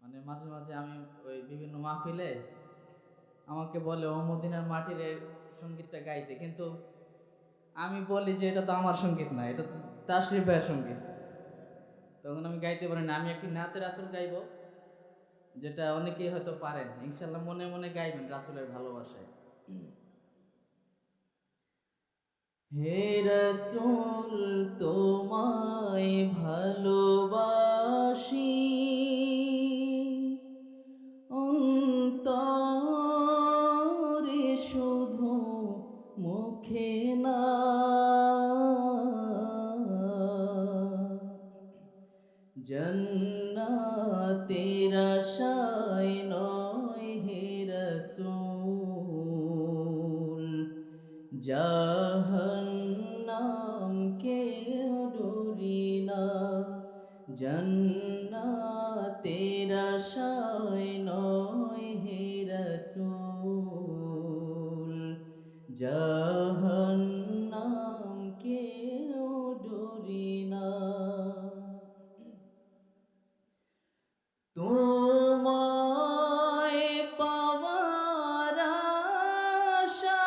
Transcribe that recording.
মানে মাঝে মাঝে আমি ওই বিভিন্ন মাহফিলে আমাকে বলে ও মদিনার মাটির সঙ্গীতটা গাইতে, কিন্তু আমি বলি যে এটা তো আমার সঙ্গীত না, এটা তো তাশরিফ ভাইয়ের সঙ্গীত। তখন আমি গাইতে পারি না। আমি একটি নাতে রাসূল গাইবো, যেটা অনেকেই হয়তো পারেন। ইনশাল্লাহ মনে মনে গাইবেন রাসূলের ভালোবাসায়। হে রাসূল তোমায় ভালোবাসি, অন্তরে শুধু মুখে না। জান্নাতের আশায় নয় হে রাসূল, জাহান্নাম কেউ ডরি না। জান্নাতের আশায় নয় হে রাসূল, জাহান্নাম কেউ ডরি না। তোমায় পাওয়ার আশায়